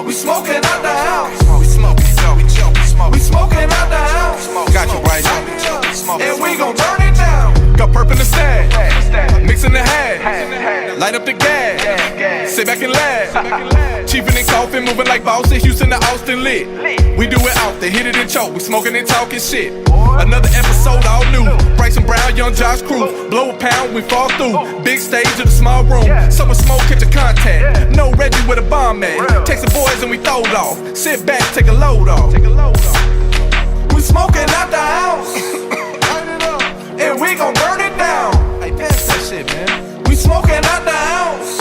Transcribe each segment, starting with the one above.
We smoking out the house. We smoking, we joking, smoke. We smoking out the house. Got you right now. And we gon' burn it down. Got purple in the stash. Mixing the hash. Light up the gas. Sit back and laugh. Chiefin' and coffin, moving like bosses. Houston to Austin lit. We do it out there, hit it and choke. We smoking and talking shit. Another episode all new. Bryson Brown, young Josh Crew. Blow a pound, we fall through. Big stage in a small room. Summer smoke, catch a contact. No Reggie with a bomb at. Take some boys and we throw it off. Sit back, take a load off. We smoking out the house. And we gon' burn it down. Hey, pass that shit, man. We smoking out the house.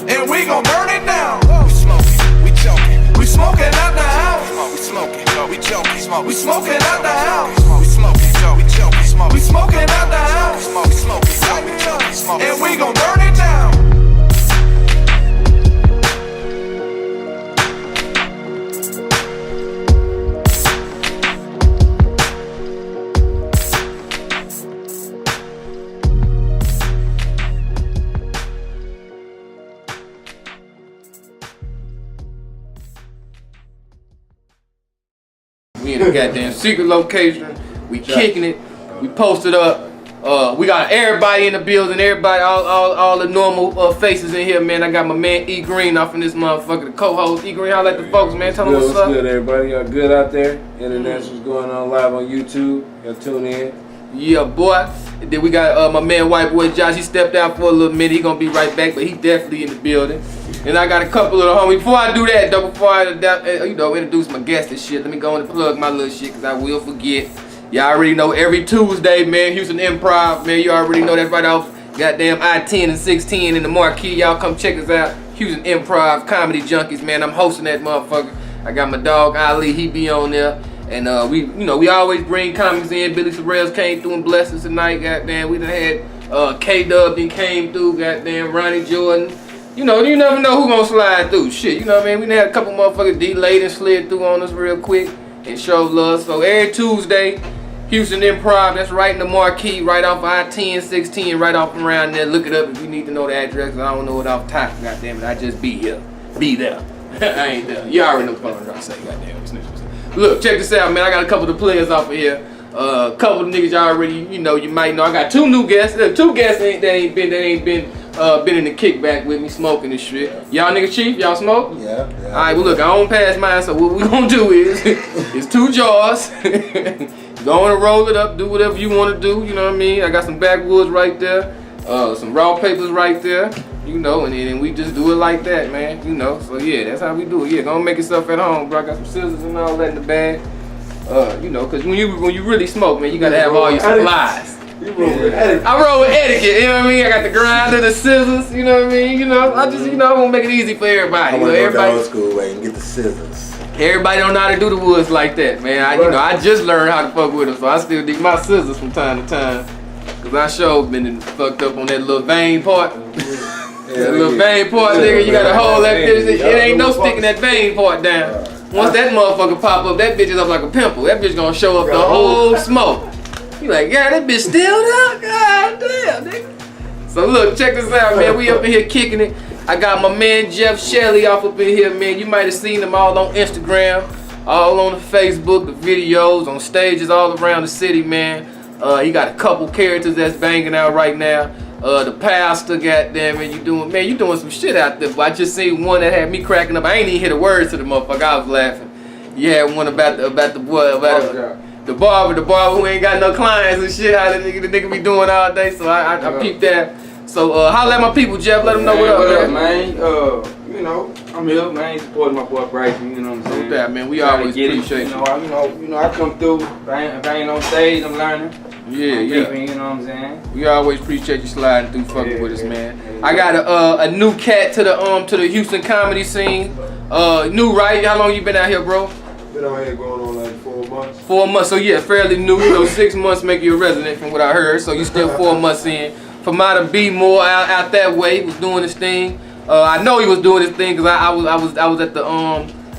And we gon' burn it down. We smoking, we joking. We smoking out the house. We smoking, we joking. We smoking out the house. We smoking, we joking. We smoking out the house. We smoking, we joking. And we gon' burn it down. We in a goddamn secret location. We kicking it. We posted up. We got everybody in the building. Everybody, all the normal faces in here, man. I got my man E Green off in this motherfucker, the co-host. E Green, how like the folks, man? Tell them what's up. What's good, everybody? Y'all good out there? International's going on live on YouTube. Y'all tune in. Yeah, boy. And then we got my man White Boy Josh. He stepped out for a little minute. He gonna be right back, but he definitely in the building. And I got a couple of the homies. Before I do that, though, before I introduce my guest and shit, let me go and plug my little shit, because I will forget. Y'all already know every Tuesday, man, Houston Improv, man, you already know that right off goddamn I-10 and 610 in the marquee. Y'all come check us out. Houston Improv, Comedy Junkies, man. I'm hosting that motherfucker. I got my dog Ali, he be on there. And we always bring comics in. Billy Sorrells came through and blessed us tonight, goddamn. We done had K-Dub then came through, goddamn, Ronnie Jordan. You know, you never know who gonna slide through. Shit, you know what I mean? We done had a couple motherfuckers delayed and slid through on us real quick and showed love. So every Tuesday, Houston Improv, that's right in the marquee, right off I-10, 610, right off around there. Look it up if you need to know the address, 'cause I don't know it off top, goddamn it. I just be here. Be there. I ain't there. You already know what I'm trying to say, goddamn. Look, check this out, man. I got a couple of the players off of here. Couple of niggas y'all already, you might know. I got two new guests. Two guests that ain't been in the kickback with me smoking this shit. Y'all niggas chief, y'all smoke? Yeah. Alright, well look, I don't pass mine, so what we gonna do is, it's 2 jars. Go on and roll it up, do whatever you wanna do, you know what I mean? I got some backwoods right there, some raw papers right there, and then we just do it like that, man, So yeah, that's how we do it. Yeah, go and make yourself at home, bro. I got some scissors and all that in the bag. Cause when you really smoke, man, you gotta have all your supplies. I roll with etiquette, you know what I mean? I got the grinder, the scissors, you know what I mean? I just, I wanna make it easy for everybody. I wanna go the old school way and get the scissors. Everybody don't know how to do the woods like that, man. I just learned how to fuck with them, so I still need my scissors from time to time. Cause I sure been fucked up on that little vein part. That little vein part, nigga, you gotta hold that bitch. It ain't no sticking that vein part down. Once that motherfucker pop up, that bitch is up like a pimple. That bitch gonna show up the whole smoke. You like, yeah, that bitch still there? God damn, nigga. So look, check this out, man. We up in here kicking it. I got my man Jeff Shelly off up in here, man. You might have seen him all on Instagram, all on the Facebook, the videos, on stages all around the city, man. He got a couple characters that's banging out right now. The pastor, goddamn it, you doing some shit out there. But I just seen one that had me cracking up. I ain't even hear the words to the motherfucker. I was laughing. You had one about the boy, the barber who ain't got no clients and shit. How the nigga be doing all day. So I peeped that. So holla at my people, Jeff. Let them know what up, man. I'm here, man. Supporting my boy Bryson. You know what I'm saying? No doubt, man. We always appreciate you. I come through. If I ain't on stage, I'm learning. Yeah. You know what I'm saying? We always appreciate you sliding through, fucking with us, man. I got a new cat to the Houston comedy scene. New, right? How long you been out here, bro? Been out here going on like 4 months. 4 months, so yeah, fairly new. 6 months make you a resident from what I heard. So you still 4 months in. From out of B more out that way, he was doing his thing. I know he was doing his thing because I was at the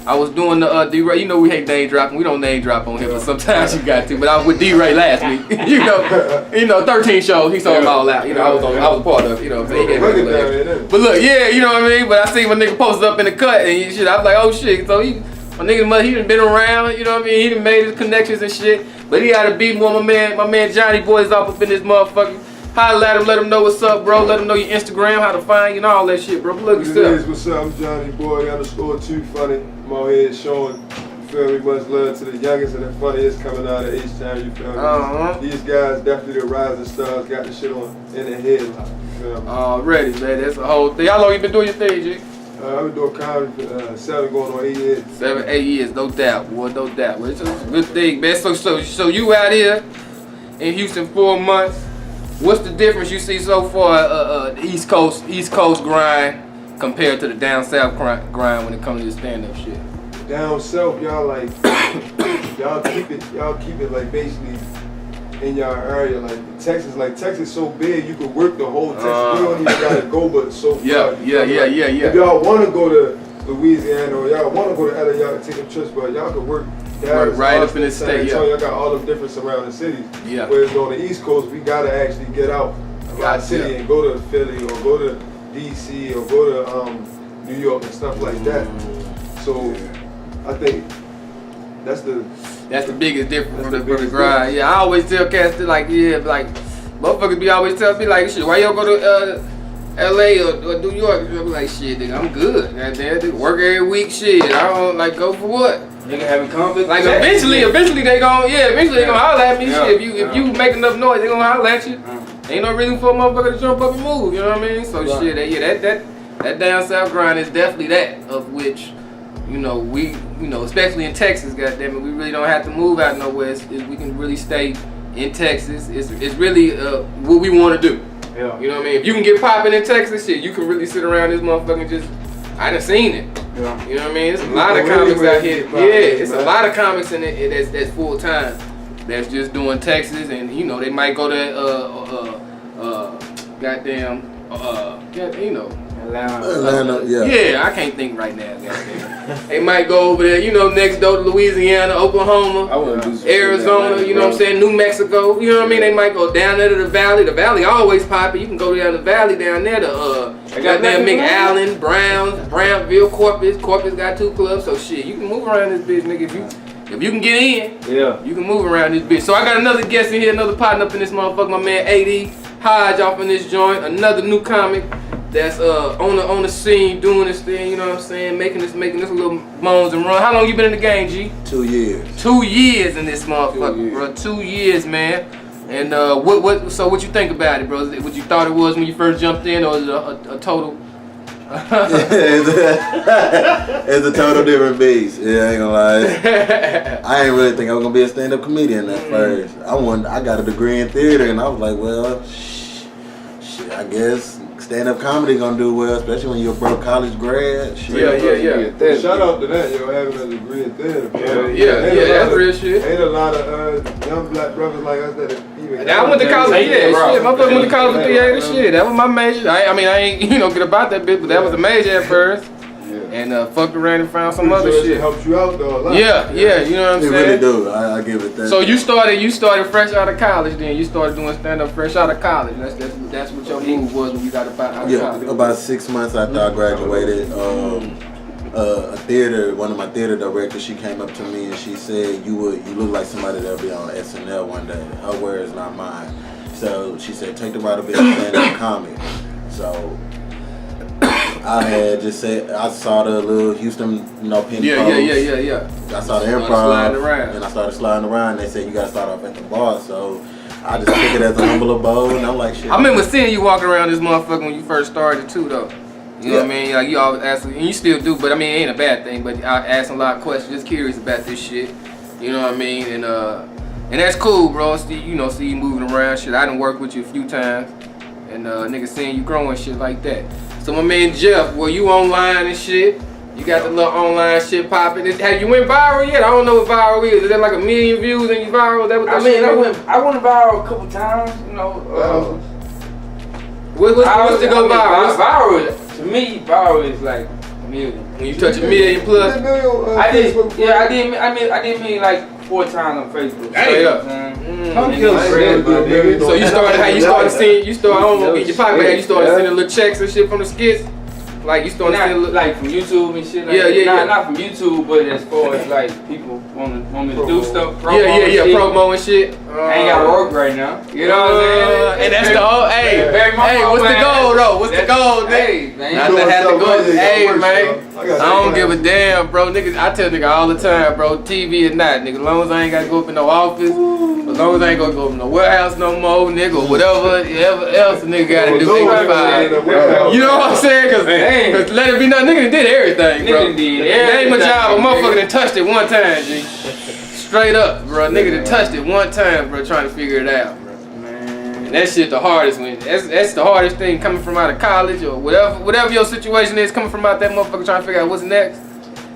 I was doing the D-Ray. You know we hate name dropping. We don't name drop on here, but sometimes you got to. But I was with D-Ray last week. you know, 13 shows. He sold them all out. You know, I was part of it. You know what I'm saying? But look, yeah, you know what I mean. But I seen my nigga posted up in the cut and shit. I was like, oh shit. So my nigga, he done been around. You know what I mean? He done made his connections and shit. But he had to beat more. My man Johnny Boy is up in this motherfucker. Holla at him, let him know what's up, bro. Let him know your Instagram, how to find you, and all that shit, bro. Look yourself. What's up? I'm Johnny Boy, _2 funny. I'm out here showing, you feel me, much love to the youngest and the funniest coming out of H-Town, you feel me? These guys definitely the rising stars, got the shit on in their head, you feel me? Already, man, that's a whole thing. How long you been doing your thing, G? I've been doing comedy for 7 going on 8 years. 7, 8 years, no doubt, boy, no doubt. Well, it's a good thing, man. So you out here in Houston 4 months. What's the difference you see so far, the East Coast grind compared to the down South grind when it comes to the stand-up shit? Down South, y'all like, y'all keep it like basically in y'all area. Like Texas so big, you could work the whole Texas. You don't even gotta go but so far. Yeah. If y'all wanna go to Louisiana or y'all wanna go to LA, y'all can take a trip, but y'all could work right up in the state, y'all got all them different surrounding cities. Yeah. Whereas on the East Coast, we gotta actually get out of our city and go to Philly or go to DC or go to New York and stuff like that. So I think that's the biggest difference for the grind. Yeah, I always tell cats that like motherfuckers be always telling me like shit, why y'all go to LA or New York? I be like shit, nigga, I'm good. Goddamn, work every week, shit. I don't like go for what? Nigga having conflict. Like eventually they gonna holler at me. Shit, if you make enough noise, they gonna holler at you. Ain't no reason for a motherfucker to jump up and move. You know what I mean? So shit, that down south grind is definitely that of which, we especially in Texas, goddamn it, we really don't have to move out nowhere. We can really stay in Texas. It's really what we want to do. Yeah. You know what I mean? If you can get popping in Texas, shit, you can really sit around this motherfucker and just. I done seen it. Yeah. You know what I mean? There's a lot of comics out here. Yeah, it's a lot of comics in it that's full time. That's just doing Texas, and they might go to Atlanta, yeah. Yeah, I can't think right now. Goddamn. They might go over there, next door to Louisiana, Oklahoma, Arizona. You know what I'm saying? New Mexico. You know what I mean? They might go down there to the valley. The valley always popping. You can go down the valley down there to goddamn McAllen, Brownville, Corpus. Corpus got 2 clubs, so shit, you can move around this bitch, nigga. If you can get in, you can move around this bitch. So I got another guest in here, another partner up in this motherfucker, my man AD Hodge off in this joint, another new comic that's on the scene doing this thing, you know what I'm saying, making this little moans and run. How long you been in the game, G? 2 years. 2 years in this motherfucker, bro. 2 years, man. And what you think about it, bro? What you thought it was when you first jumped in, or is it a total? It's a total different beast. Yeah, I ain't gonna lie. I ain't really think I was gonna be a stand-up comedian at first. I got a degree in theater, and I was like, well, shit, I guess stand-up comedy gonna do well, especially when you're a broke college grad. Shit. Yeah. Shout out to that, having a degree in theater. Yeah, that's real shit. Ain't a lot of young black brothers like us that even. I went to college, shit. My brother went to college for theater, shit. That was my major. I ain't get about that bit, but that was a major at first. And fucked around and found some other shit. It helps you out though a lot. Yeah, you know what I'm saying? It really do. I give it that. So you started fresh out of college then. You started doing stand-up fresh out of college. That's what your move was when you got out of college. Yeah, about 6 months after I graduated, one of my theater directors, she came up to me and she said, you look like somebody that'll be on SNL one day. Her words, not mine. So she said, take the route of being a stand-up comic. So I had just said, I saw the little Houston, penny post. Yeah. I saw the improv, and I started sliding around. They said you gotta start off at the bar, so I just took it as a humble abode, and I'm like, shit. I remember seeing you walking around this motherfucker when you first started too, though. You know what I mean? Like you always ask, and you still do, but it ain't a bad thing. But I ask a lot of questions, just curious about this shit. You know what I mean? And that's cool, bro. See you moving around, shit. I done worked with you a few times, and niggas seeing you growing, shit like that. So my man Jeff, well, you online and shit. You got the little online shit popping. Have you went viral yet? I don't know what viral is. Is that like 1 million views and you viral? Is that what that shit is? I went viral a couple times. What's to go viral? Viral to me, viral is like million. When you touch a million plus, I did. Yeah, I did mean like 4 times on Facebook. Straight up. Talk your shit, my nigga. So you started I don't want to get your pocket, but you started sending little checks and shit from the skits. Like you started sending like from YouTube and shit. Like not from YouTube, but as far as like people want me to do stuff. Promo and shit. I ain't got work right now. You know what I'm saying? And that's the whole. Hey, what's the goal though? What's the goal, nigga? Not to have to go. Hey, man. I don't give a damn, bro. Niggas, I tell nigga all the time, bro. TV or not, nigga. As long as I ain't got to go up in no office, as long as I ain't gonna go up in no warehouse no more, nigga. Whatever else a nigga gotta do. 85. You know what I'm saying? Cause let it be nothing. Nigga did everything, bro. Nigga did everything. Name a job, a motherfucker done touched it one time, G. Straight up, bro. Nigga done touched it one time, bro, trying to figure it out, bro. And that shit the hardest when that's the hardest thing coming from out of college or whatever your situation is, coming from out that motherfucker trying to figure out what's next.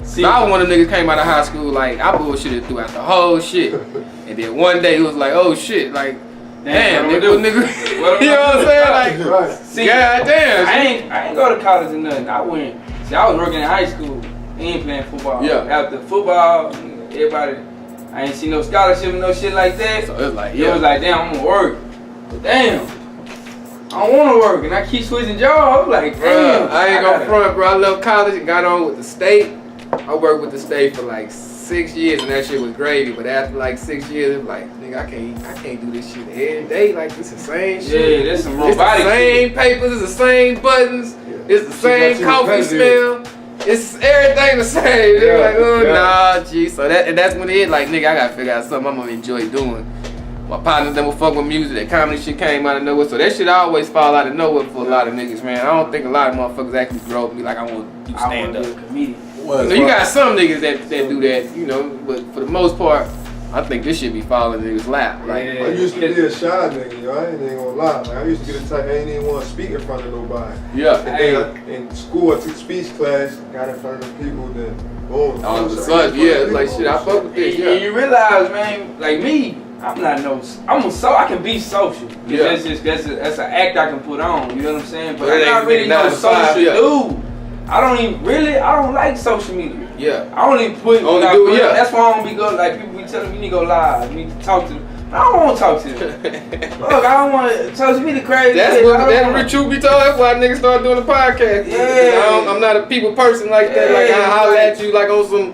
See, I was one of the niggas came out of high school, like I bullshitted throughout the whole shit. And then one day it was like, oh shit, like damn, nigga. You know what I'm saying? Like, see, goddamn. I ain't go to college or nothing. I was working in high school. Ain't playing football. Yeah. After football, everybody, I ain't see no scholarship, no shit like that. So it was like, It was like, damn, I'm gonna work. But damn, I don't wanna work, and I keep switching jobs. Like, damn. I ain't gonna front, bro. I left college and got on with the state. I worked with the state for like 6 years, and that shit was gravy. But after like 6 years, it was like, nigga, I can't do this shit every day. Like, it's the same shit. Yeah, that's some It's robotic the same shit. papers, it's the same buttons, it's the same coffee smell. It's everything the same. They're like, oh nah, G. So that's when it like, nigga, I gotta figure out something I'm gonna enjoy doing. My partners never fuck with music. That comedy shit came out of nowhere. So that shit always fall out of nowhere for a lot of niggas, man. I don't think a lot of motherfuckers actually grow up and be like, I want to do stand up. Comedian. You know, you got some niggas that do that, you know, but for the most part, I think this shit be falling in niggas' lap. Like, I used to be a shy nigga, yo. I ain't even gonna lie. Like, I used to be the type I ain't even want to speak in front of nobody. yeah. And then in school, I took speech class, got in front of the people, then boom. All of a sudden, yeah, it's like shit, I fuck with this, And you realize, man, like me, I can be social. Yeah. That's an act I can put on. You know what I'm saying? But But it I'm not ain't really no 9 to 5, social yeah. dude. I don't like social media. Yeah. I only put Only do it, yeah. That's why I don't be go like people be telling me you need to go live, you need to talk to them. I don't want to talk to them. Look, I don't want to social media crazy. That's what truth be told. That's why niggas started doing the podcast. Yeah. I'm not a people person like that. Like I holler at you like on some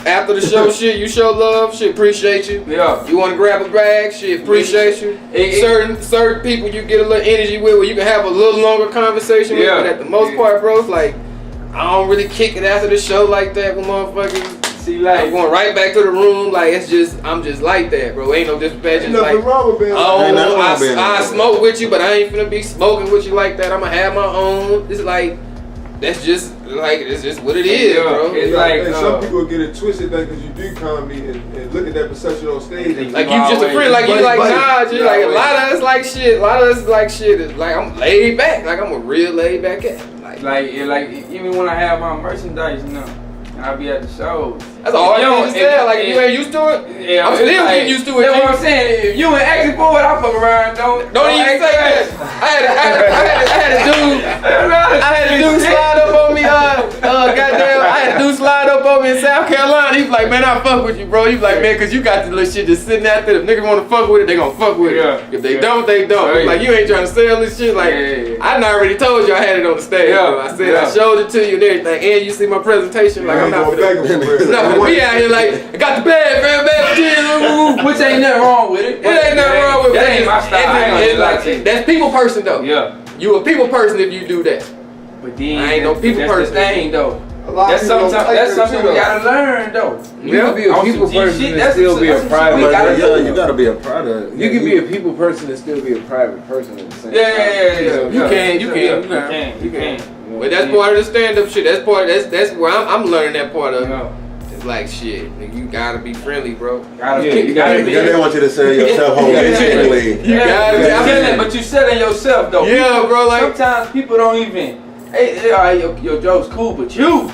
after the show shit. You show love, shit. Appreciate you. Yeah. You want to grab a bag, shit. Appreciate you. Certain people you get a little energy with, where you can have a little longer conversation with. But at the most part, bro, it's like I don't really kick it after the show like that with motherfuckers. See, like I'm going right back to the room. Like I'm just like that, bro. Ain't no disrespect. Ain't Just nothing like, wrong with being I smoke with you, but I ain't finna be smoking with you like that. I'ma have my own. It's like that's just what it is, bro. It's and some people get it twisted because you do comedy and look at that perception on stage. And like you just a friend, like you like nah, just like a lot of us like shit. A lot of us like shit. It's like I'm laid back, like I'm a real laid back cat. Like even when I have my merchandise, you know, and I be at the shows. That's a hard thing to sell. Like you ain't used to it. Yeah, I'm still getting used to it. That's what I'm saying. If you ain't asking for it, I fuck around. Don't even say that. I had a dude slide up on me. Goddamn, I had a dude slide up on me in South Carolina. He was like, man, I fuck with you, bro. He was like, man, cause you got this little shit just sitting out there. If niggas wanna fuck with it, they gonna fuck with it. If they don't, they don't. Right. Like you ain't trying to sell this shit. Like I already told you I had it on the stage. I said I showed it to you and everything. And you see my presentation. Like I'm not gonna be out here like I got the bag, man, which ain't nothing wrong with it. It ain't nothing wrong with it. That ain't my style. That's people person though. Yeah. You a people person if you do that. But then I ain't no people person. That's the thing though. That's something we gotta learn though. You can be a people person and still be a private person. You gotta be a product. You can be a people person and still be a private person at the same time. Yeah. You can. But that's part of the stand-up shit. That's where I'm learning that part of it. It's like shit, nigga, you gotta be friendly, bro. You gotta be. They want you to sell yourself holistically. You gotta be. But you selling yourself though. Yeah, bro. Like sometimes people don't even. Hey, all right, your joke's cool, but you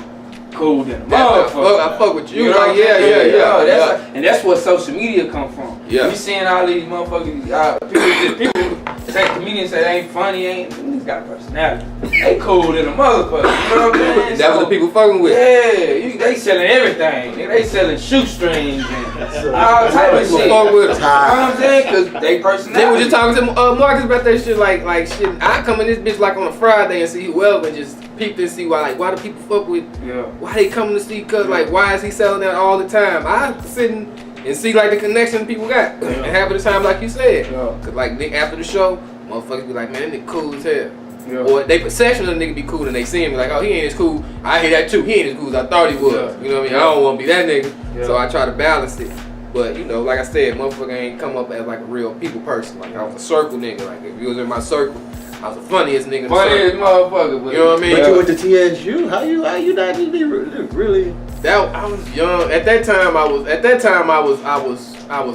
cool than a motherfucker. I fuck with you. You know like, yeah. And that's where social media come from. Yeah. You seeing all these motherfuckers, people say comedians say they ain't funny, these got a personality. They cool than a motherfucker. You know what I'm saying? That's what the people fucking with. Yeah, they selling everything. Nigga, they selling shoestrings and all type of shit. Fuck with them. You know what I'm saying? Cause they personality. They was just talking to Marcus about that shit, like shit. I come in this bitch like on a Friday and see whoever and just peep and see why the people fuck with. Yeah. Why they coming to see? Cause like why is he selling that all the time? I sit and see like the connection people got. And half of the time, like you said, cause like nigga after the show, motherfuckers be like, man, that nigga cool as hell. Yeah. Or they perception of the nigga be cool and they see him like, oh, he ain't as cool. I hear that too. He ain't as cool as I thought he was. Yeah. You know what I mean? I don't want to be that nigga. Yeah. So I try to balance it. But you know, like I said, motherfucker ain't come up as like a real people person. Like I was a circle nigga. Like if you was in my circle, I was the funniest nigga in the funniest circle. Motherfucker. You know what I mean? But you went to TSU. How you not just be really? I was young. At that time I was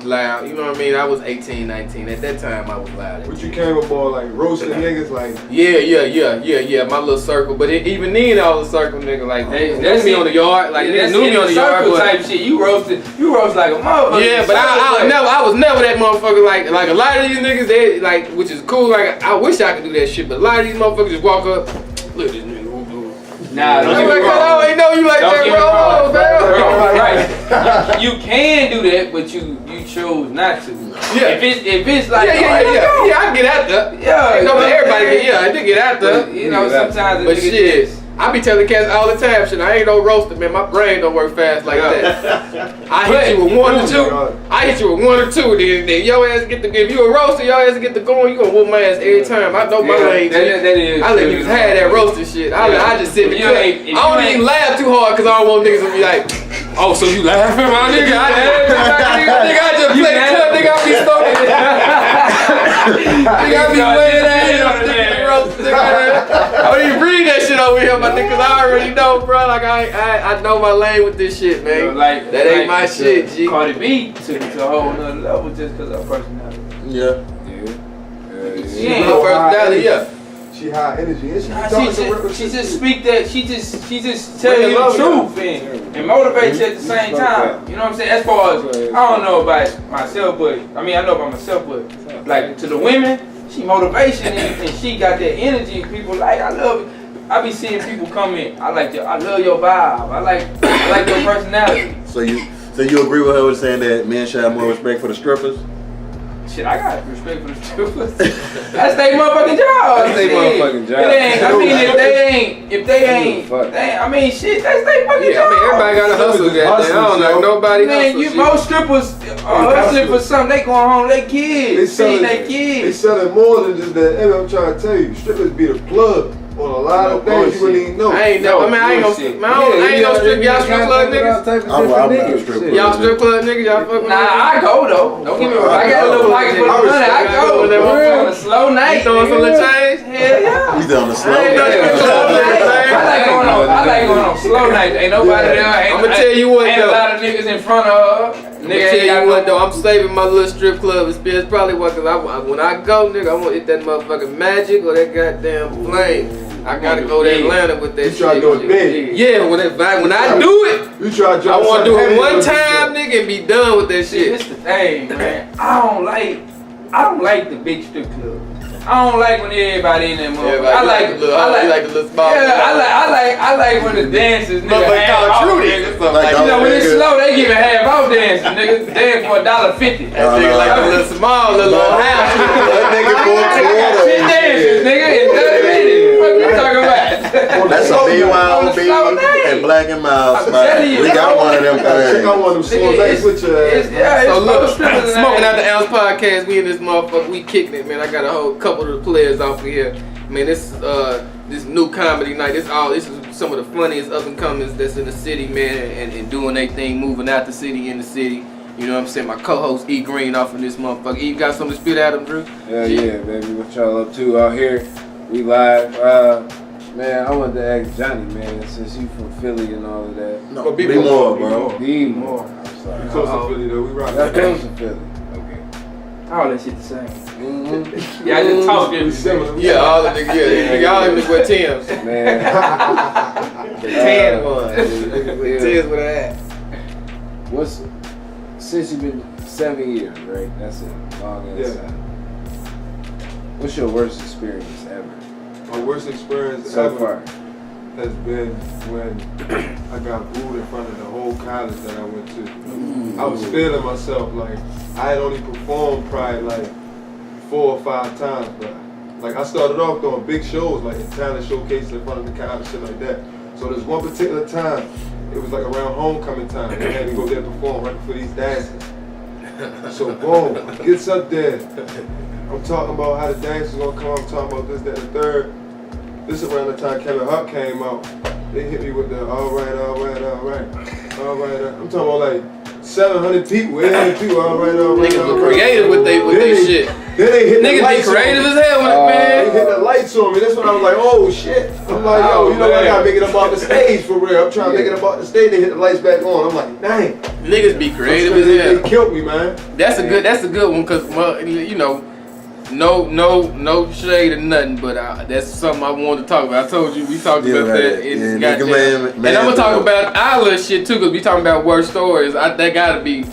loud. You know what I mean? I was 18, 19. At that time I was loud. But you came up all like roasting niggas like. Yeah. My little circle. But even then I was a circle nigga. Like they knew me on the yard. Like they knew me on the yard. Circle type shit. You roast like a motherfucker. Yeah, but I was never that motherfucker. Like a lot of these niggas, they like, which is cool. Like I wish I could do that shit. But a lot of these motherfuckers just walk up. Look at this nigga. Nah, don't I'm get like, me wrong. I ain't know you like Don't that, get me bro. wrong. Right. You can do that, but you chose not to. Yeah. If it's like Yeah, I get out there. Yeah, You know, I did get out there. But, you know, sometimes But shit, I be telling cats all the time, shit, I ain't no roaster, man. My brain don't work fast like that. I hit you with one or two. Then your ass get the, if you a roaster, your ass get the going, you gonna whoop my ass every time. I know my lane. That is. I let niggas have that roaster shit. I just sit in the cut. I don't even laugh too hard because I don't want niggas to be like, oh, so you laughing, my nigga? I just play the cut, nigga. I be smoking. Nigga, I be laying that on the roaster. I don't even read that shit over here, my nigga, cause I already know, bro. Like I know my lane with this shit, man. You know, like, that ain't my shit, G. Cardi B took it to a whole nother level just cause of her personality. Yeah. She ain't her personality, She high energy and she just speak that she just tell you the truth and motivate you at the same time. You know what I'm saying? As far as I don't know about myself, but I mean I know about myself, but like to the women, she motivation and she got that energy. People like I love it. I be seeing people come in. I love your vibe. I like your personality. So you agree with her with saying that men should have more respect for the strippers? Shit, I got respect for the strippers. That's their motherfucking job. That's their motherfucking job. It ain't. I mean, if they ain't, I mean, shit, that's their fucking job. I mean, everybody got a hustle, goddamn. I don't know nobody man, hustle. Most strippers are hustling for something. They going home, they kids, seeing their kids. They selling more than just that. I'm trying to tell you, strippers be the plug on a lot of things you wouldn't even know. I ain't no strip. Y'all strip club niggas. I'm not a strip club. Y'all strip club niggas. Y'all fuck with. Nah, I go though. Don't get me wrong. I got a little pocket for the money. I go on a slow night. You throwing some little change? Hell yeah. He's on the slow I like going on slow nights. Ain't nobody there. I'ma tell you what Ain't a though. lot of niggas in front of her. I'ma tell you what though. I'm saving my little strip club experience. Probably what, cause when I go, nigga, I want to hit that motherfucking magic or that goddamn flame. I gotta go to Atlanta with that shit. You try to do it big. Yeah, when I do it, you try to I want to do it one time, nigga, and be done with that shit. This the thing, man. I don't like the big strip club. I don't like when everybody in that motherfucker. I like the little small. Yeah, I like when the dancers nigga half off. You know when it's slow, they giving half off dancing, nigga. Dance for $1.50. That nigga like the little small, little house. That nigga for 10 dances, nigga, in 30 minutes. What you talking about? That's a BYOB and Black and Mild spot. We got one of them Check out one of them slow nights with your ass. Yeah, so look, Smoking Out the Ounce podcast, we in this motherfucker, we kicking it, man. I got a whole couple of the players off of here. Man, this new comedy night, this is some of the funniest up and comers that's in the city, man, and doing their thing, moving out the city, in the city. You know what I'm saying? My co-host E Green off of this motherfucker. E, you got something to spit at him, Drew? Hell yeah, baby. What y'all up to out here? We live. Man, I wanted to ask Johnny, man, since you from Philly and all of that. No, be more, bro. Be more. I'm sorry. Close to Philly though, we rock. That's close to Philly. Okay. All that shit the same. Mm-hmm. Yeah, I just talk different. Yeah, all the niggas, all them niggas wear Timbs. Man. The tan one. Timbs with an ass. Since you've been 7 years, right? That's it. Long ass time. What's your worst experience ever? My worst experience So ever far. has been when I got booed in front of the whole college that I went to. I was feeling myself like I had only performed probably like 4 or 5 times, but like I started off doing big shows like talent showcases in front of the college, shit like that. So there's one particular time, it was like around homecoming time, they had me go there and perform right before these dances. So boom, gets up there. I'm talking about how the dancers gonna come. I'm talking about this, that, and the third. This is around the time Kevin Hart came out. They hit me with the all right. I'm talking about like 700 people, 800 people, all right. Niggas be creative with they shit. Then they hit the Niggas lights be creative on as me. hell with it, man. They hit the lights on me. That's when I was like, oh shit. I'm like, yo, you know I gotta make it up off the stage for real. I'm trying to make it up off the stage. They hit the lights back on. I'm like, dang. Niggas be creative as They hell. killed me, man. That's a good one, cause you know, no shade or nothing, but that's something I wanted to talk about. I told you we talked about that. And I'm gonna talk about our little shit too, cause we talking about worst stories. That gotta be.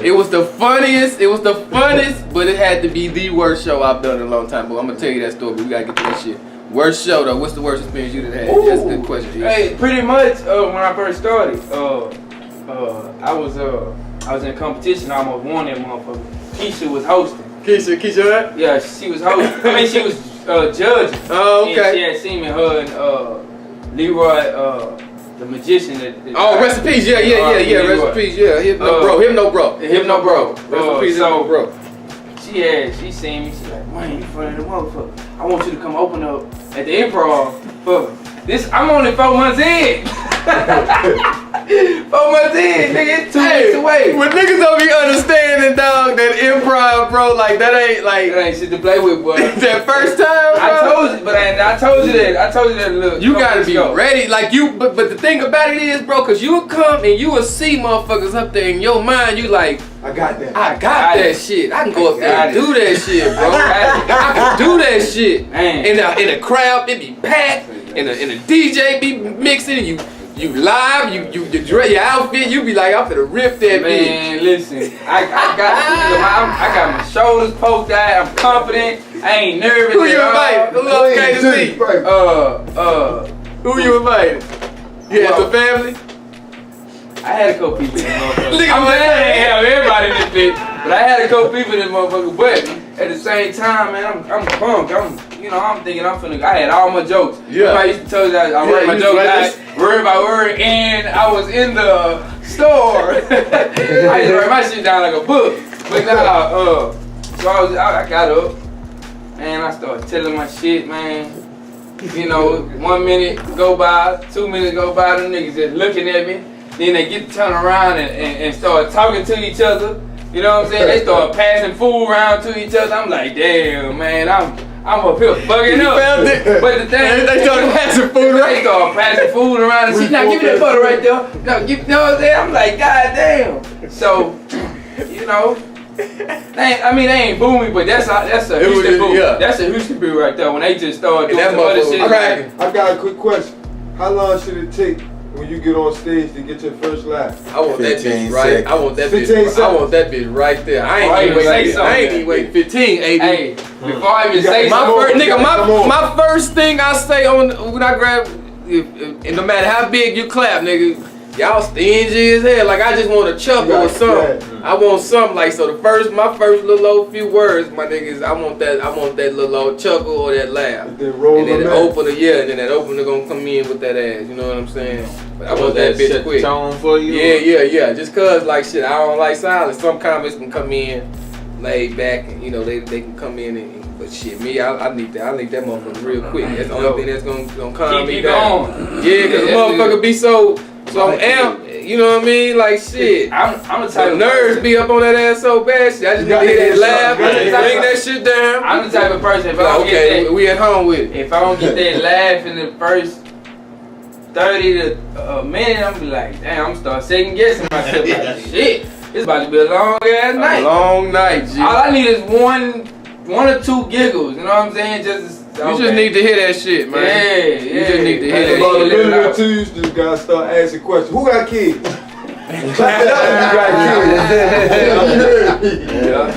It was the funniest, but it had to be the worst show I've done in a long time. But I'm gonna tell you that story, but we gotta get to that shit. Worst show though, what's the worst experience you done had? That's a good question. Hey, pretty much when I first started, I was in competition, I almost won that motherfucker. Keisha was hosting. Keisha what? Yeah, she was hosting. I mean, she was judging. Oh, okay. And she had seen me, her and Leroy, the magician. Rest in peace. Yeah. Rest in peace. Yeah. Him no bro. Rest in peace, no bro. She seen me. She like, man, you funny the motherfucker. I want you to come open up at the Improv for this. I'm only 4 months in. 4 months in, nigga. It's 2 weeks away. When niggas don't be understanding, dog, that improv, bro, like that ain't shit to play with, boy. that first time, bro. I told you, but I told you that. Look, You gotta be ready, like you. But the thing about it is, bro, cause you will come and you will see motherfuckers up there in your mind. You like, I got that. I got that shit. I can go up there and do that shit, bro. I can do that shit. In a crowd, it be packed. And the DJ be mixing. You live. You dress your outfit. You be like, I'm finna rip that bitch. Man, listen, I got my shoulders poked out. I'm confident. I ain't nervous. Who you invited? Who else came to see? Who you invited? You had the family? I had a couple people in this motherfucker. Look at I that. ain't have everybody in this bitch, but I had a couple people in this motherfucker. But at the same time, man, I'm pumped. I'm thinking I had all my jokes. Yeah. I used to tell you that I wrote my jokes out word by word, and I was in the store. I used to write my shit down like a book. But now, so I got up, and I started telling my shit, man. 1 minute go by, 2 minutes go by, them niggas just looking at me. Then they get to turn around and start talking to each other. You know what I'm saying? They start passing food around to each other. I'm like, damn, man, I'm up here bugging up. But the thing they started passing food around. They start passing food around and shit. Now give me that butter right there. No, you know what I'm saying? I'm like, god damn. So, they ain't booming, but that's a Houston boom. Yeah. That's a Houston boom right there. When they just start doing some other shit. I got a quick question. How long should it take when you get on stage to get your first laugh? I want that bitch right. I want that 15 bitch. seconds. I want that bitch right there. I ain't even waiting 15, 80. Hey, before I even say my first thing I say when I grab, and no matter how big you clap, nigga, y'all stingy as hell. Like I just want a chuckle or something. I want something like so. My first little old few words, my niggas. I want that little old chuckle or that laugh. And then the opener, and then that opener gonna come in with that ass. You know what I'm saying? But I want that bitch quick. Tone for you. Yeah. Just cause like shit, I don't like silence. Some comics can come in laid back, and they can come in but shit, me, I need that motherfucker real quick. That's the only thing that's gonna calm me down. Yeah, cause the motherfucker be so amped, you know what I mean? Like shit. I'm the type the nerves be up on that ass so bad. Shit, I just need to hear that laugh. Bring that shit down. I'm the type of person if I don't get that, we at home with it. If I don't get that laugh in the first 30 to a minute, I'm be like, damn, I'm start second guessing myself. Like, shit, it's about to be a long ass night. A long night, G. All I need is one or two giggles. You know what I'm saying? You just need to hear that shit, man. Yeah. You just need to hear that about shit. a minute or two, you just gotta start asking questions. Who got kids? You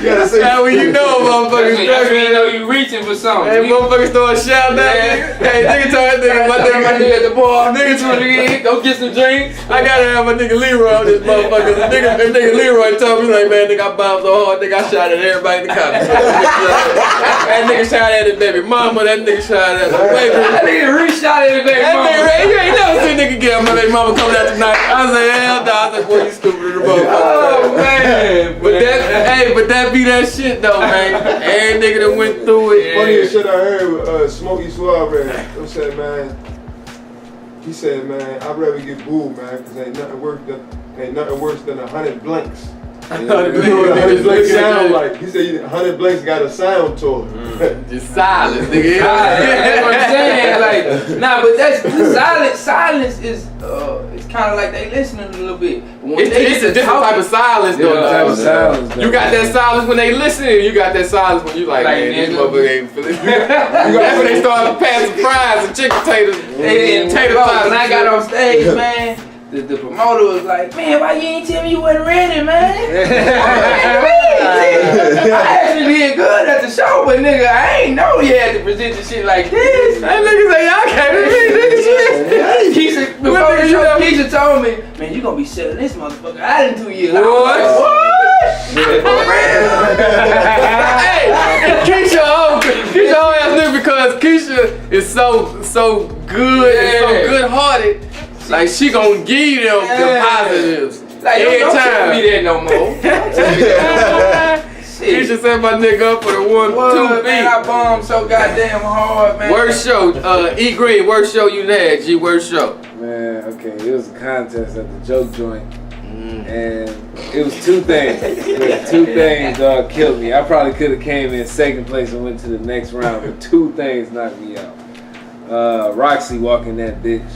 gotta say. That's when you know motherfuckers You struggling. know you reaching for something. Hey, motherfuckers throwing shouting at me. Hey, nigga told that nigga, my nigga at the bar. Nigga told me, Go get some drinks. I gotta have my nigga Leroy on this motherfucker. Nigga Leroy told me like, man, nigga, I bombed so hard, nigga, I shot at everybody in the comments. That nigga shot at his baby mama. That nigga shot at my baby. That nigga re-shot at his baby That mama. nigga, you ain't never seen nigga get my baby mama coming out tonight. I said, hell no. I said, boy, you stupid as a motherfucker. Oh man. But that be that shit though, man. Every nigga that went through it. Funniest shit I heard with Smokey Suave. He said, man. He said, man, I'd rather get booed, man, because ain't nothing worse than 100 blanks. You know what 100 blanks sound like? He said 100 blanks got a sound to it. Just silence, nigga. That's what I'm saying. Like, nah, but that's silence is it's kind of like they listening a little bit. It's a different type of silence though. Type of silence, You got that silence when they listen. You got that silence when you like, man, these motherfuckers ain't feeling. That's when they start passing fries and chicken potatoes and tater tots. When I got on stage, man, the promoter was like, man, why you ain't tell me you wasn't ready, man? I actually did good at the show, but nigga, I ain't know you had to present the shit like this. That nigga say, y'all can't read this shit. Before the show, Keisha told me, man, you gonna be selling this motherfucker out in 2 years. What? Hey, Keisha ass nigga because Keisha is so good and so good hearted. Like she gonna give them the positives Like, every don't time. tell me that no more. Keisha set my nigga up for the 1-2 Man, I bombed so goddamn hard, man. Worst show, E Green, worst show you had, G, worst show. Man, okay, it was a contest at the joke joint, and it was two things. Two things, dog, killed me. I probably could have came in second place and went to the next round, but two things knocked me out. Roxy walking that bitch.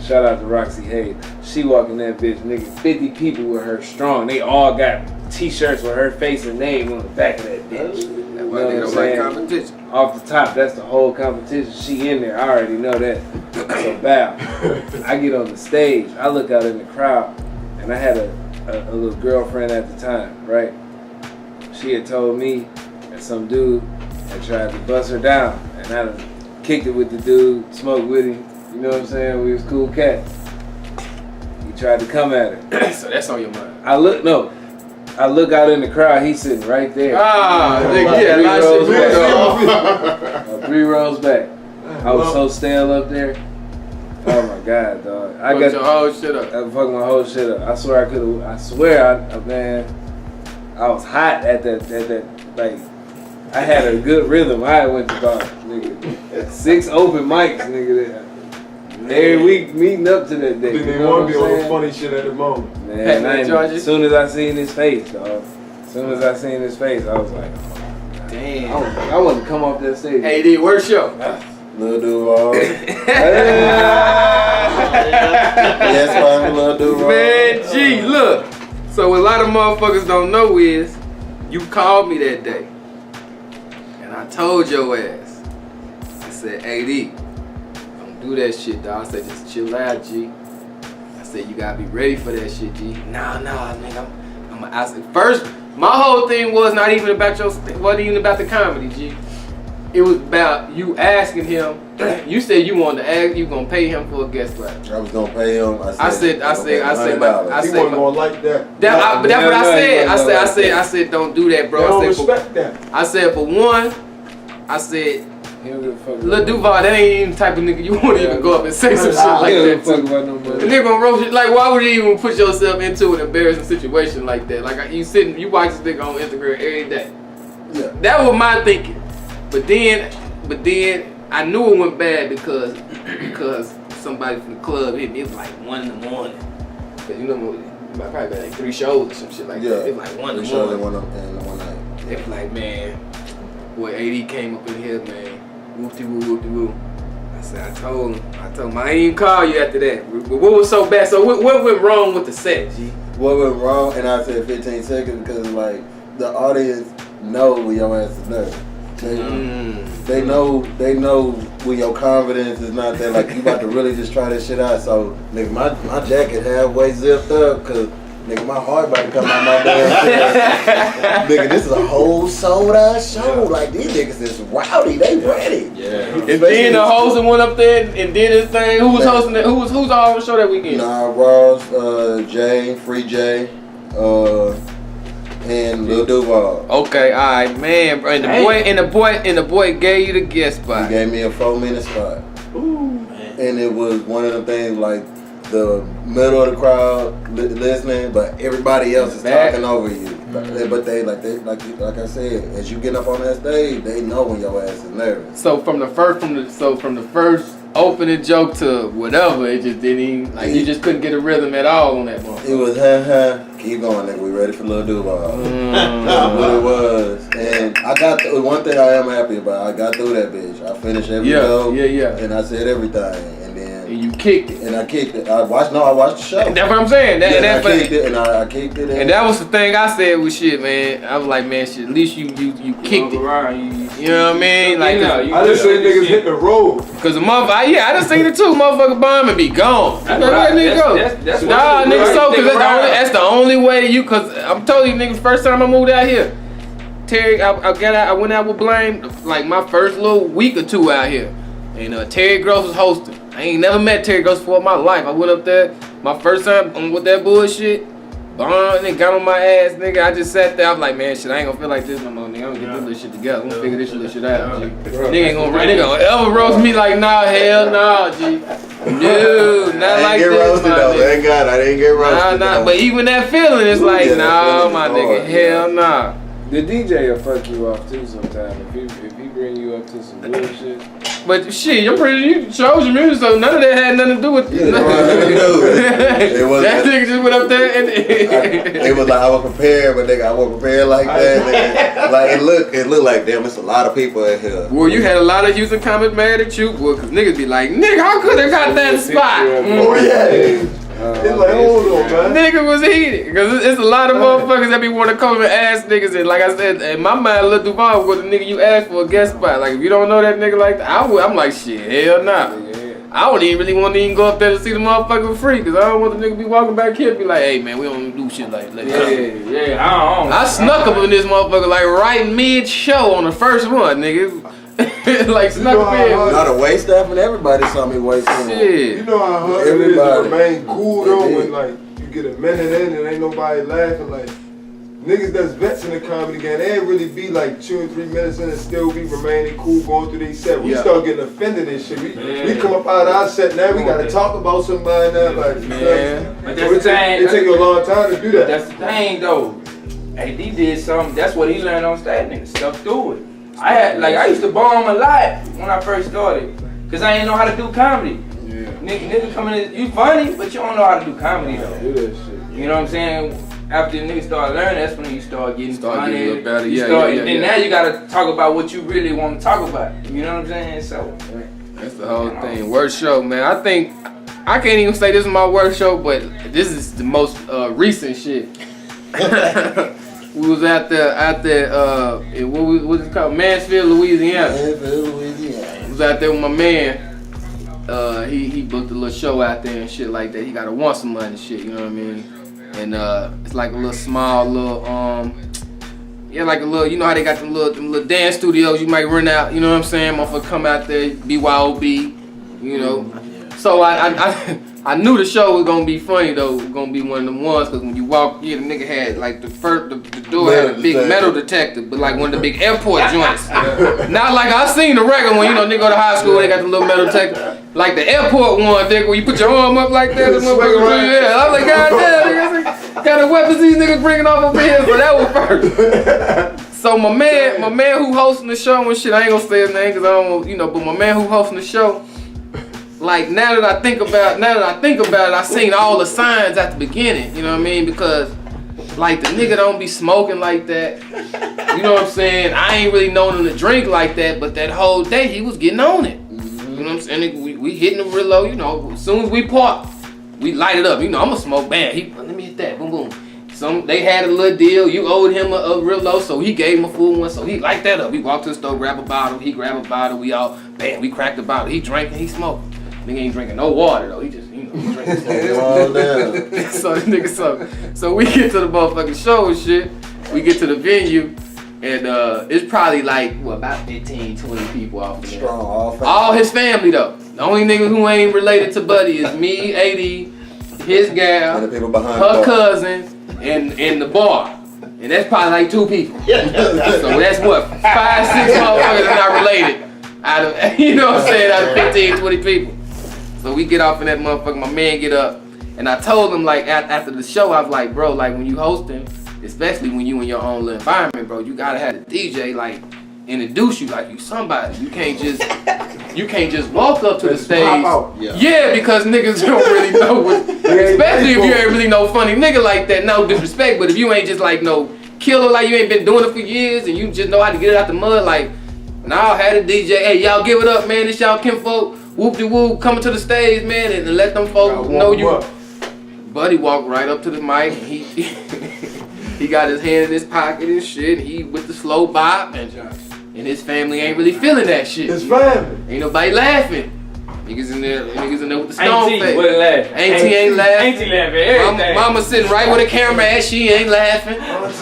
Shout out to Roxy Hayes. She walking that bitch, nigga. 50 people with her strong. They all got t-shirts with her face and name on the back of that bitch. You know what I'm saying? Competition. Off the top, that's the whole competition. She in there. I already know that. So bow. I get on the stage. I look out in the crowd, and I had a little girlfriend at the time, right? She had told me that some dude had tried to bust her down, and I done kicked it with the dude, smoked with him. You know what I'm saying? We was cool cats. He tried to come at her. So that's on your mind. I look out in the crowd. He's sitting right there. Ah, nigga, yeah, a lot of shit. 3 rows back. I was so stale up there. Oh my god, dog! I got your whole shit up. I fucked my whole shit up. I swear I could have. I swear, man, I was hot at that. Like, I had a good rhythm. I went to about 6 open mics, nigga. Every week meeting up to that day. They want to be on the funny shit at the moment. Man, as soon as I seen his face, dog. As soon as I seen his face, I was like, oh, damn. I wanted to come off that stage. Hey, D, worst show. Lil Duval. That's why I'm Lil Duval. Man, G, look. So what a lot of motherfuckers don't know is you called me that day. And I told your ass. I said, hey, D, don't do that shit, dog. I said, just chill out, G. I said, you gotta be ready for that shit, G. Nah, nigga. I said, first, my whole thing was not even about wasn't even about the comedy, G. It was about you asking him. You said you wanted to ask, you gonna pay him for a guest spot. I was gonna pay him. I said, He wasn't gonna like that. But that's what I said. I said, don't do that, bro. They don't I said, respect that. I said, for one, I said, He don't give a fuck Lil about Duval, that ain't even the type of nigga you want to even go up and say some shit like He don't that give a fuck to. about no The money. nigga gonna roast you. Like, why would you even put yourself into an embarrassing situation like that? Like, you watch this nigga on Instagram every day. Yeah. That was my thinking. But then I knew it went bad because somebody from the club hit me. It was like 1 in the morning. Cause you know, I probably got like 3 shows or some shit like that. It was like 1 in the morning. One night. They was like, man, boy, AD came up in here, man. Whoop-de-woo. I said, I told him, I ain't even call you after that. What was so bad? So what went wrong with the set, G? What went wrong? And I said 15 seconds because like the audience know where your ass is nuts. They know when your confidence is not there. Like you about to really just try this shit out. So nigga, my jacket halfway zipped up because Nigga, my heart about to come out my damn chest. Nigga, this is a whole sold out show. Like, these niggas is rowdy. They ready. Yeah. And then the host went up there and did his thing. Who was hosting it? Who's all on the show that weekend? Nah, Ross, Jay, Free Jay, and Lil Duval. Okay, all right, man. Bro. And the boy gave you the guest spot. He gave me a 4-minute spot. Ooh, man. And it was one of the things like the middle of the crowd listening, but everybody else is talking over you. Mm-hmm. But they like I said, as you get up on that stage, they know when your ass is nervous. So from the first opening joke to whatever, it just didn't even, like, you just couldn't get a rhythm at all on that one. It was keep going, nigga. We ready for Lil Duval. That's what it was. And I got one thing I am happy about. I got through that bitch. I finished every joke. Yeah. And I said everything. And you kicked it. And I kicked it. I watched the show. That's what I'm saying. I kicked it, and I kicked it. And that was the thing I said with shit, man. I was like, man, shit, at least you kicked it. You know what I mean? Like, I just say niggas hit the road. Cause the motherfucker, I just seen it too. Motherfucker bomb and be gone. That's let that nigga go. That's nah, nigga, so cause that's the only way you. Cause I'm telling you, niggas, first time I moved out here, Terry, I went out with Blame like my first little week or two out here, and Terry Gross was hosting. I ain't never met Terry Gross before in my life. I went up there my first time with that bullshit. Nigga got on my ass, nigga. I just sat there. I'm like, man, shit, I ain't gonna feel like this no more, nigga. I'm gonna get this shit together. I'm gonna figure this little shit out, G. Nigga ain't gonna ever roast me like, nah, hell nah, G. No, not like this, roasted, my though. nigga. Thank God I didn't get roasted. Nah, but even that feeling, it's like, nah, my nigga, hell nah. The DJ will fuck you off too sometimes if he bring you up to some bullshit. But shit, you chose your music, so none of that had nothing to do with it. That nigga just went up there and it was like I was prepared, but nigga, I wasn't prepared like that. Nigga. Like it looked like damn, it's a lot of people in here. Well, you had a lot of Houston comments mad at you, well, cause niggas be like, nigga, how could they got that spot? Oh yeah. It's like, hold on, man. Nigga was heated. Cause it's a lot of motherfuckers that be want to come and ask niggas. And like I said, in my mind, Lil Duval was the nigga you asked for a guest spot. Like, if you don't know that nigga like that, I'm like, shit, hell nah. I wouldn't even really want to even go up there to see the motherfucker for free. Cause I don't want the nigga be walking back here and be like, hey man, we don't do shit like that. I snuck up in this motherfucker like right mid-show on the first one, nigga. Like snuck up in. Not a waste stuff, and everybody saw me wasting. Shit. You know how hard it is to remain cool though when like you get a minute in and ain't nobody laughing. Like niggas that's vets in the comedy game, they ain't really be like 2 or 3 minutes in and still be remaining cool going through these set. We start getting offended and shit. We come up out of our set now, we gotta talk about somebody now. Like, but that's the thing. It take you a long time to do that. That's the thing though. AD did something. That's what he learned on stage. Nigga stuck through it. I used to bomb a lot when I first started, cause I didn't know how to do comedy. Nigga coming in, you funny, but you don't know how to do comedy though. Do that shit. You know what I'm saying? After the niggas start learning, that's when you start getting funny. Getting a little better. Then now you gotta talk about what you really want to talk about. You know what I'm saying? So that's the whole thing. Worst show, man. I think I can't even say this is my worst show, but this is the most recent shit. We was out there, in what was it called? Mansfield, Louisiana. We was out there with my man. He booked a little show out there and shit like that. He got a want some money and shit, you know what I mean? And it's like a little small little like a little, you know how they got them little dance studios you might rent out, you know what I'm saying? Motherfucker come out there, BYOB, you know. So I knew the show was gonna be funny though. It was gonna be one of them ones, cause when you walk in, the nigga had like the door had a big metal detector, but like one of the big airport joints. Not like I seen the regular one, you know, nigga go to high school, they got the little metal detector. Like the airport one, nigga, where you put your arm up like that. The motherfucker, yeah. I was like, God damn, nigga, what kind of weapons these niggas bringing off over here? So that was first. So my man who hosting the show and shit, I ain't gonna say his name cause I don't, you know, but my man who hosting the show. Like now that I think about it, I seen all the signs at the beginning, you know what I mean? Because like the nigga don't be smoking like that. You know what I'm saying? I ain't really known him to drink like that, but that whole day he was getting on it. You know what I'm saying? We hitting the real low, you know, as soon as we park, we light it up. You know, I'm gonna smoke, bam, let me hit that, boom, boom. They had a little deal, you owed him a real low, so he gave him a full one, so he light that up. We walked to the store, grab a bottle, he grabbed a bottle, we all, bam, we cracked the bottle. He drank and he smoked. Nigga ain't drinking no water though. He just, you know, he drinking. So we get to the motherfucking show and shit. We get to the venue, and it's probably like about 15, 20 people off the Strong, all his family though. The only nigga who ain't related to Buddy is me, AD, his gal, and the people behind her cousin, and the bar. And that's probably like 2 people. So that's what, 5, 6 motherfuckers are not related. Out of, you know what I'm saying, out of 15, 20 people. So we get off in that motherfucker, my man get up. And I told him, like, after the show, I was like, bro, like, when you hosting, especially when you in your own little environment, bro, you gotta have the DJ, like, introduce you like you somebody. You can't just walk up to the stage. Yeah, because niggas don't really know what, especially if you ain't really no funny nigga like that, no disrespect, but if you ain't just like no killer, like you ain't been doing it for years and you just know how to get it out the mud, like, now I had a DJ, hey, y'all give it up, man, this y'all kinfolk, whoop-de-whoop, coming to the stage, man, and let them folks know you. Up. Buddy walked right up to the mic, and he got his hand in his pocket and shit, and he with the slow bop, and his family ain't really feeling that shit. His family. Ain't nobody laughing. Niggas in there with the stone Auntie, face. what laughing? Auntie ain't laughing. Auntie laughing, everything. Mama sitting right where the camera at, she ain't laughing.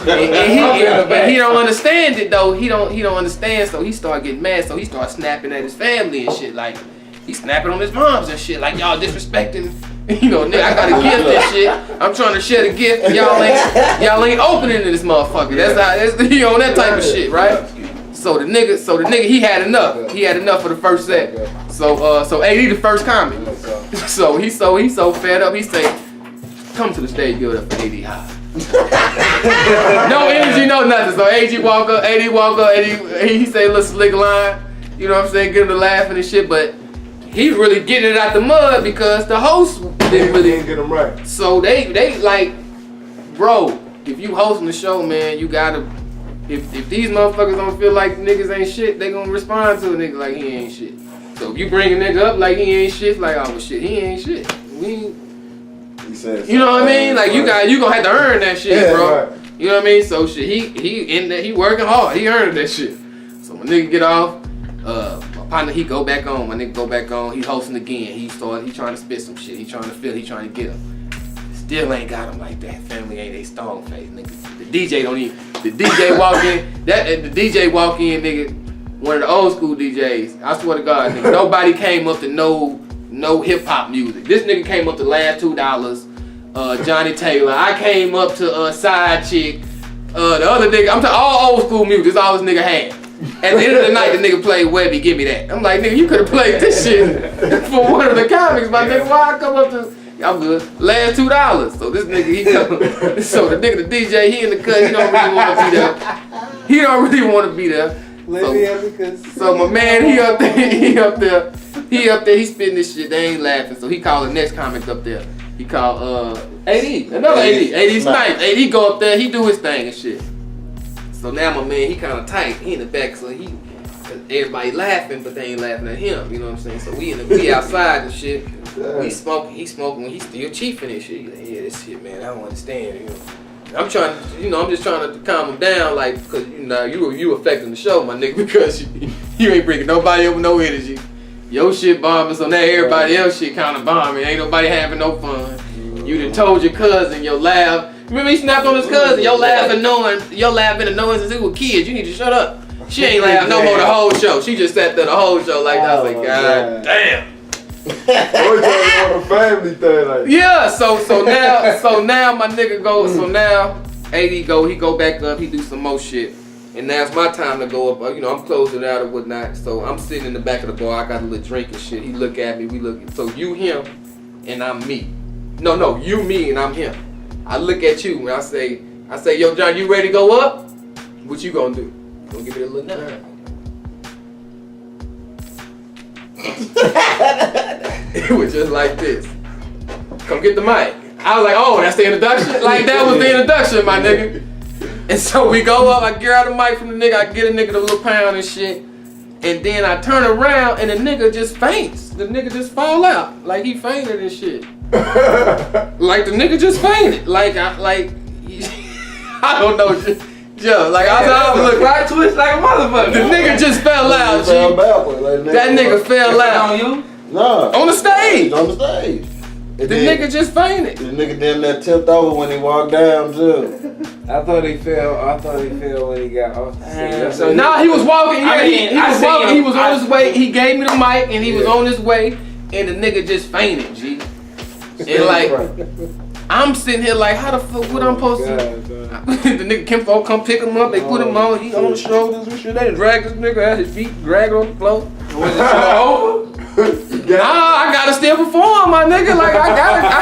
But he don't understand it though. He don't understand, so he start getting mad, so he start snapping at his family and shit. Like, he snapping on his moms and shit, like y'all disrespecting. You know, nigga, I got a gift and shit. I'm trying to share the gift. Y'all ain't opening to this motherfucker. That's you know, that type of shit, right? So the nigga, he had enough. He had enough for the first set. So AD the first comment. So he's so fed up. He say, "Come to the stage, give it up for AD High." No energy, no nothing. So AD walk up, he say a little slick line. You know what I'm saying? Give him the laughing and shit, but he really getting it out the mud because the host didn't really get him right. So they like, bro, if you hosting the show, man, you gotta. If these motherfuckers don't feel like niggas ain't shit, they gonna respond to a nigga like he ain't shit. So if you bring a nigga up like he ain't shit, like, oh well, shit, he ain't shit. You know what I mean? Like you gonna have to earn that shit, bro. Right. You know what I mean? So shit, he in there, he working hard, he earned that shit. So my nigga get off, my partner he go back on, my nigga go back on, he hosting again. He trying to spit some shit, he trying to get him. Still ain't got him like that. Family ain't they stone face, nigga. The DJ walk in, nigga, one of the old school DJs. I swear to God, nigga, nobody came up to no hip hop music. This nigga came up to Last $2, Johnny Taylor. I came up to Side Chick. The other nigga, I'm talking all old school music. This all this nigga had. At the end of the night, the nigga played Webby, Give Me That. I'm like, nigga, you could have played this shit for one of the comics, my nigga. Why I come up to? I'm good. Last $2. So this nigga, he come. So the nigga, the DJ, he in the cut. He don't really want to be there. He don't really want to be there. So my man, he up there. He spitting this shit. They ain't laughing. So he called the next comic up there. He called AD, another AD. AD Snipes. AD go up there. He do his thing and shit. So now my man, he kind of tight. He in the back, so everybody laughing, but they ain't laughing at him. You know what I'm saying? So we outside and shit. He smoking, he still chiefing and shit. He like, yeah, this shit, man, I don't understand. You know, I'm just trying to calm him down, like, cause you affecting the show, my nigga, because you ain't bringing nobody up with no energy. Your shit bombing, so now everybody else shit kind of bombing. Ain't nobody having no fun. You done told your cousin your laugh. Remember he snapped on his cousin. Your laugh annoying since he was kids. You need to shut up. She ain't laughing no more the whole show. She just sat there the whole show like that. I was like, God damn. Always talking about a family thing, like. Yeah, so now my nigga goes. So now AD he go back up. He do some more shit, and now it's my time to go up. You know, I'm closing out or whatnot. So I'm sitting in the back of the bar. I got a little drink and shit. He look at me. We look. So you him, and I'm me. No, you me and I'm him. I look at you and I say, yo, John, you ready to go up? What you gonna do? Gonna give me a little nut. It was just like this. Come get the mic. I was like, oh, that's the introduction? Like, that was the introduction, my nigga. And so we go up, I get out the mic from the nigga, I get a nigga the little pound and shit. And then I turn around and the nigga just faints. The nigga just fall out. Like he fainted and shit. Like the nigga just fainted. I don't know. Yo, like I was looking. Right twist like a motherfucker. The nigga just fell out. Fell backward, like that nigga fell out. On you? Nah. On the stage. On the stage. The nigga just fainted. The nigga damn that tipped over when he walked down too. I thought he fell when he got off the seat. Nah, he was walking. Yeah, he was walking. He was on his way. He gave me the mic and he was on his way, and the nigga just fainted, G. And like, I'm sitting here like, how the fuck? What I'm supposed to? The nigga Kim folk come pick him up. They put him on. He on the shoulders and shit. They drag this nigga at his feet, drag on the floor. Was the show over? Nah, I gotta still perform, my nigga. Like I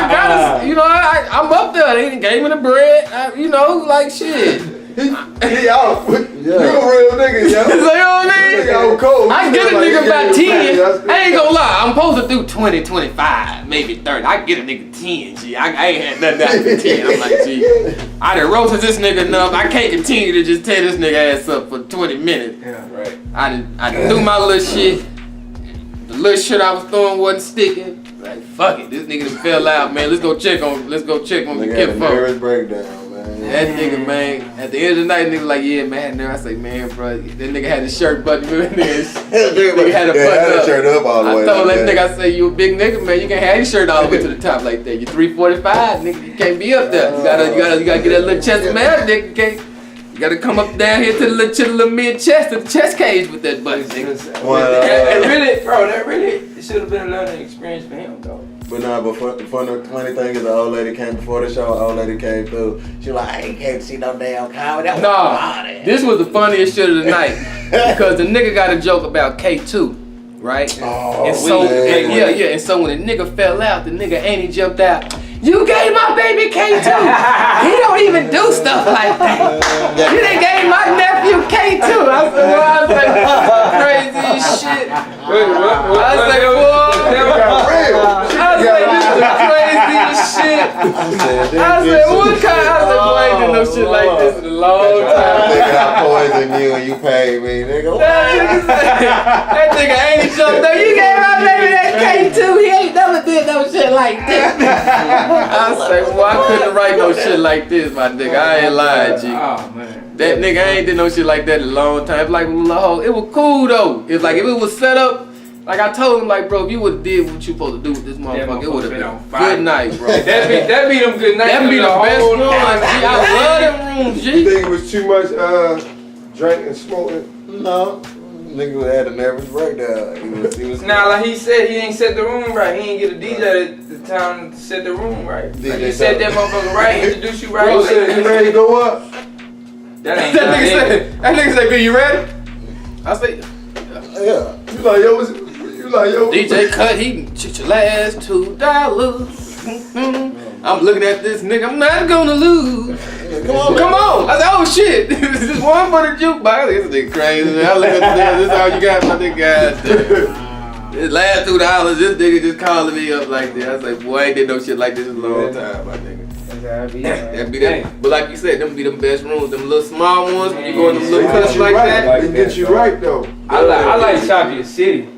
gotta, you know, I'm up there. They gave me the bread, you know, like shit. He out. You a real nigga, yo. So, you know what I mean? Yo, cold. I get a nigga about 10. I ain't gonna lie, I'm supposed to do 20, 25, maybe 30. I get a nigga 10, G. I ain't had nothing after 10. I'm like, G, I done roasted this nigga enough. I can't continue to just tear this nigga ass up for 20 minutes. Yeah, right. I done do my little shit. The little shit I was throwing wasn't sticking. Like, fuck it, this nigga done fell out, man. Let's go check on the kid Nervous breakdown, man. That nigga, man, at the end of the night, nigga like, yeah, man. I say, man, bro, that nigga had his shirt buttoned. Nigga had a button up. Shirt up all the way. I told that nigga, I say, you a big nigga, man. You can't have your shirt all the way to the top like that. You 345, nigga. You can't be up there. You gotta get that little chest man, nigga. You gotta come up down here to the little mid chest, to the chest cage with that button, nigga. That really should have been a learning experience for him, though. But nah, but the funny thing is the old lady came before the show, old lady came through. She was like, I ain't came to see no damn comedy. Nah, this was the funniest shit of the night. Because the nigga got a joke about K2, right? Oh, and so, and so when the nigga fell out, the nigga Annie jumped out. You gave my baby K2. He don't even do stuff like that. You done gave my nephew K2. I said, well, I was like, crazy as shit. I was like, whoa. I was like, this is crazy as shit. I said, what kind? I said, boy, I ain't done no shit like this in a long time. Nigga, I poisoned you and you paid me, nigga. That nigga ain't jumped up. You gave my baby that K2. He ain't never did no shit like this. I say, well, I couldn't write no shit like this, my nigga. I ain't lying, G. Oh, man. That nigga ain't did no shit like that in a long time. Like, it was cool though. It's like if it was set up, like I told him, like, bro, if you would've did what you supposed to do with this motherfucker, it would've been a good night, bro. That be them good nights. That be the best one, G. I love them rooms, G. You think it was too much drink and smoking? No. Nigga had a nervous breakdown. He was Nah, like he said, he ain't set the room right. He ain't get a DJ at the time to set the room right. Like he set that motherfucker right, introduce you right. Bro said, you ready to go up? That nigga said, "B, you ready?" I say, yeah. You like, yo. DJ cut, he your last $2. I'm looking at this nigga, I'm not gonna lose. Come on. I said, oh shit, this is one for the jukebox. This nigga crazy. I look at this is all you got, my nigga. Goddamn. This last $2, this nigga just calling me up like this. I was like, boy, I ain't did no shit like this in a long time, my nigga. That be that. But like you said, them be them best rooms, them little small ones when you go in them little cuts like that. They get you right though. I like Shopee City.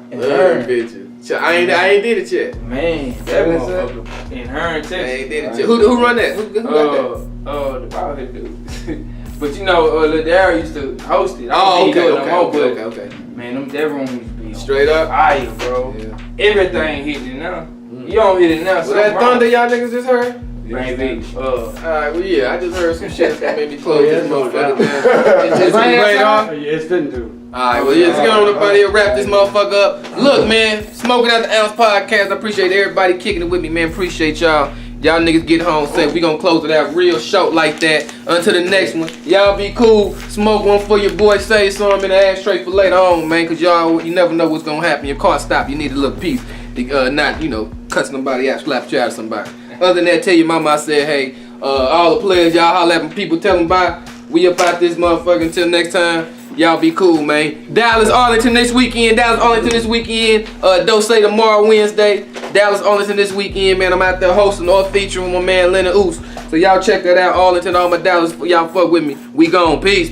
Bitches. I ain't did it yet. Man, that motherfucker in Hearn, Texas. I ain't did it yet. Who run that? Who got that? The bald head dude. But you know, Lil Darryl used to host it. Okay. Man, that room used to be straight up fire, bro. Yeah. Everything hitting it now. You don't hit it now. Was that thunder y'all niggas just heard? Baby. Alright, well yeah, I just heard some shit that made me close this motherfucker down. It's rain off? It's been due. Alright, well yeah, let's get on up out here, wrap this motherfucker up. Look, man, Smoking Out the Ounce podcast. I appreciate everybody kicking it with me, man. Appreciate y'all. Y'all niggas get home safe. We gonna close it out real short like that. Until the next one. Y'all be cool. Smoke one for your boy. Save some in the ashtray for later on, man. Cause y'all, you never know what's gonna happen. Your car stop. You need a little piece. Not, cut somebody out, slap you out of somebody. Other than that, tell your mama I said, hey, all the players, y'all holler at them people, tell them bye. We up out this motherfucker until next time. Y'all be cool, man. Dallas, Arlington this weekend. Dose tomorrow, Wednesday. Dallas, Arlington this weekend, man. I'm out there hosting or featuring with my man Leonard Oos. So y'all check that out, Arlington, all my Dallas. Y'all fuck with me. We gone. Peace.